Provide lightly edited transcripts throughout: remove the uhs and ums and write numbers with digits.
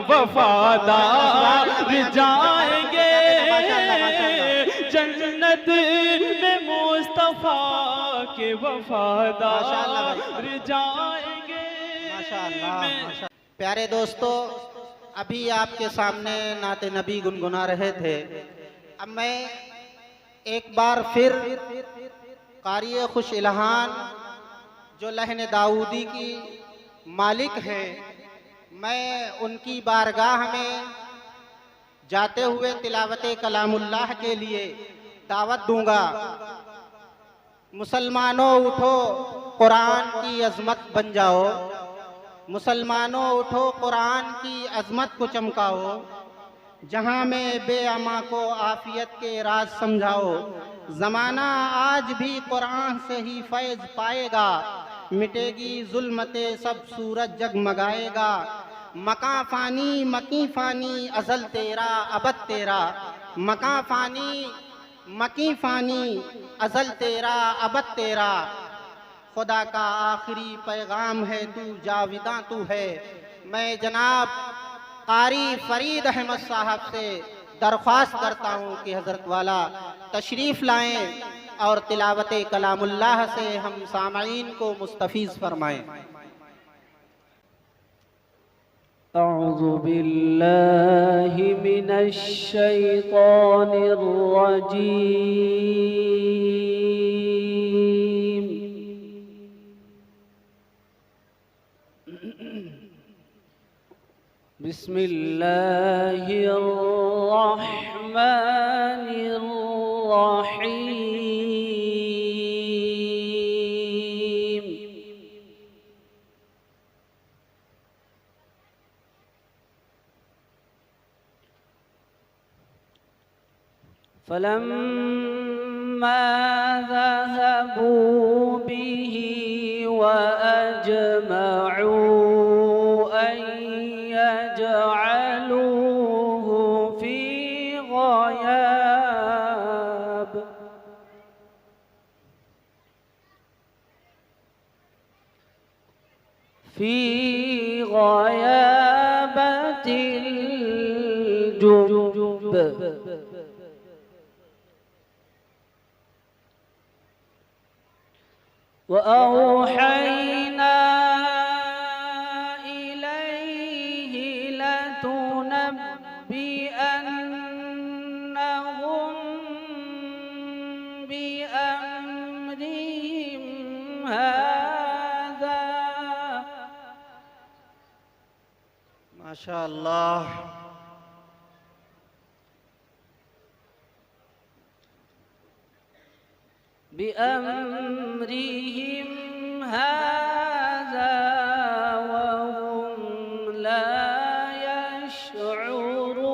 वफादार जाएंगे, जन्नत में मुस्तफा के वफादार जाएंगे। माशाअल्लाह। प्यारे दोस्तों, अभी आपके सामने नाते नबी गुनगुना रहे थे। अब मैं एक बार फिर क़ारी खुश इल्हान जो लहन दाऊदी की मालिक हैं, मैं उनकी बारगाह में जाते हुए तिलावत कलामुल्लाह के लिए दावत दूंगा। मुसलमानों उठो, कुरान की अज़मत बन जाओ। मुसलमानों उठो, कुरान की अज़मत को चमकाओ। जहाँ में बेअमा को आफियत के राज समझाओ। ज़माना आज भी कुरान से ही फैज़ पाएगा। मिटेगी जुल्मते सब सूरज जगमगाएगा। मकां फ़ानी मकी फ़ानी अज़ल तेरा अबद तेरा। मकां फ़ानी मकी फ़ानी अज़ल तेरा अबद तेरा। खुदा का आखिरी पैगाम है तू, जाविदां तू है। मैं जनाब क़ारी फ़रीद अहमद साहब से दरख्वास्त करता हूँ कि हज़रत वाला तशरीफ़ लाएँ और तिलावत कलामुल्लाह से हम सामईन को मुस्तफ़ीज़ फरमाएँ। अऊज़ु बिल्लाहि मिनश शैतानिर रजीम। बिस्मिल्लाहिर रहमानिर रहीम। फलम्मा ज़हबू बिही वअजमऊ अन यजअलूहु फ़ी ग़याब। फ़ी ग़याबतिल जुब। वअौहैना इलैहि लतुनब्बिअन्नहुम बिअम्रिहिम हाज़ा। माशाअल्लाह। बिअम्रिहिम हाज़ा वहुम ला यशऊरून।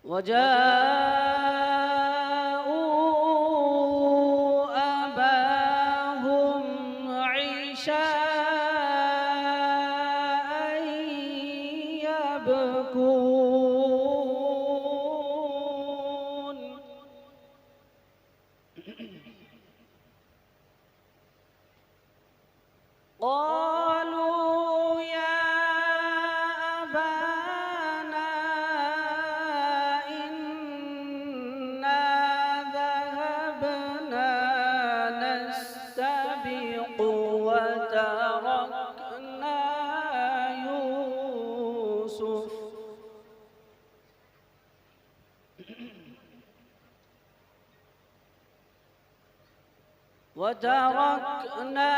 वजाऊ अबाहुम इशाअन यबकून। क़ालू या अबाना इन्ना ज़हबना नस्तबिक़ु वतरकना यूसुफ। वतरकना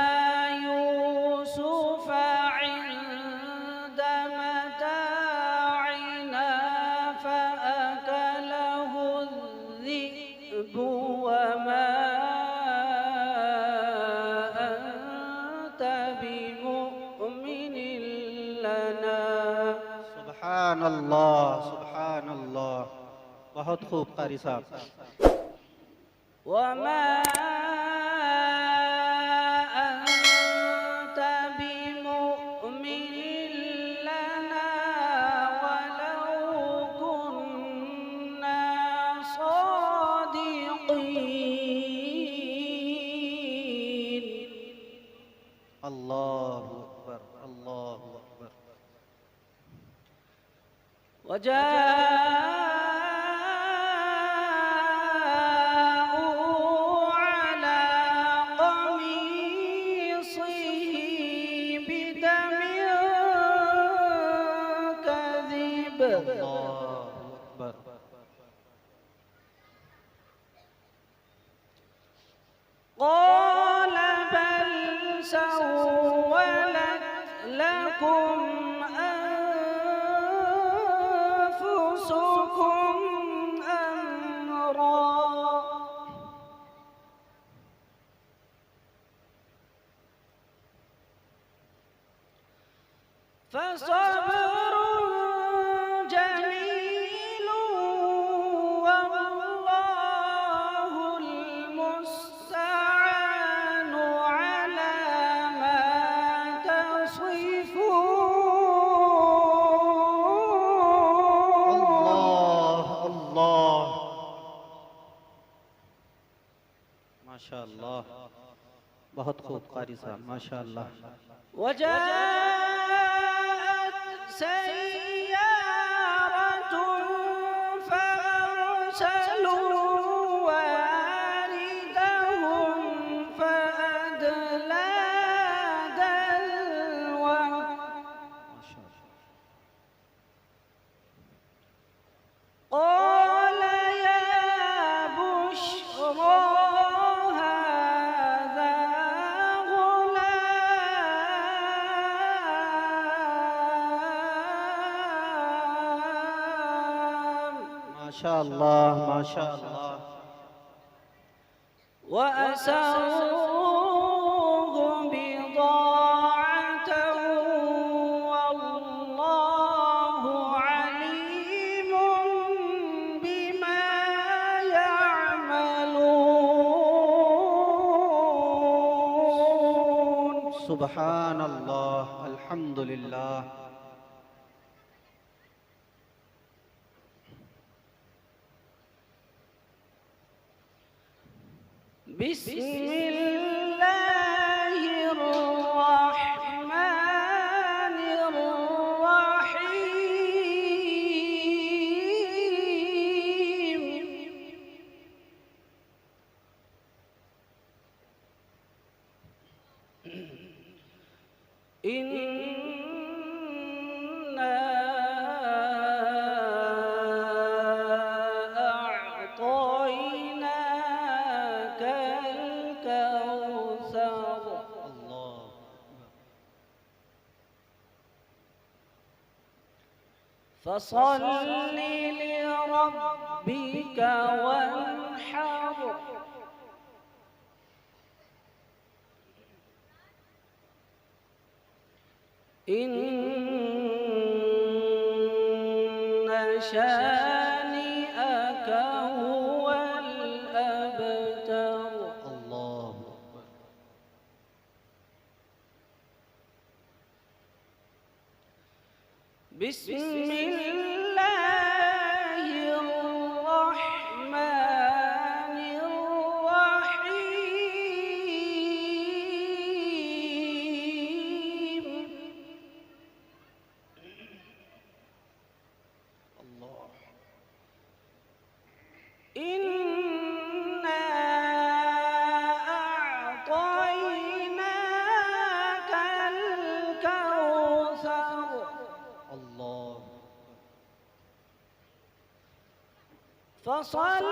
यूसुफ عند متاعنا فأكله الذئب وما أنت بمؤمن لنا। सुभान अल्लाह, सुभान अल्लाह। बहुत खूब क़ारी साहब। वमा अंत बिमुमिनिन लना वलौ कुन्ना अल्लाहु अकबर, अल्लाहु अकबर। وجاءوا على قميصه بدم كذب अल्लाहु अकबर। قال بل سولت لكم أنفسكم أمرا فصبر جميل والله المستعان على ما تصفون अल्लाह अल्लाह, माशाअल्लाह, बहुत खूब कारी साहब, माशाअल्लाह। وجاءت سيارة فأرسلوا واردهم فأدلى دلوه قال يا بشرى هذا غلام माशाअल्लाह, माशाअल्लाह। وأسروه بضاعة والله عليم بما يعملون सुबहान अल्लाह, अल्हम्दुलिल्लाह। بسم الله الرحمن الرحيم إنا أعطيناك الكوثر अल्लाह فصل لربك وانحر إن شانئك هو الأبتر अल्लाह अकबर। بسم الله الرحمن الرحيم अल्लाह إنا أعطيناك الكوثر अल्लाह فصل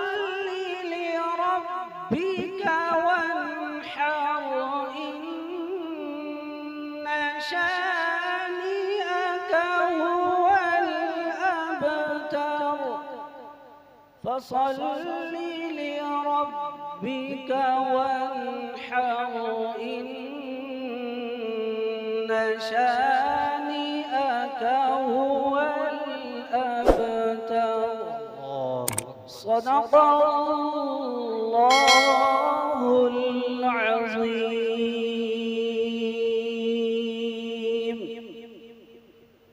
لربك وانحر إن شانئك هو الأبتر فصل لربك وانحر إن شانئك هو الأبتر صدق الله العظيم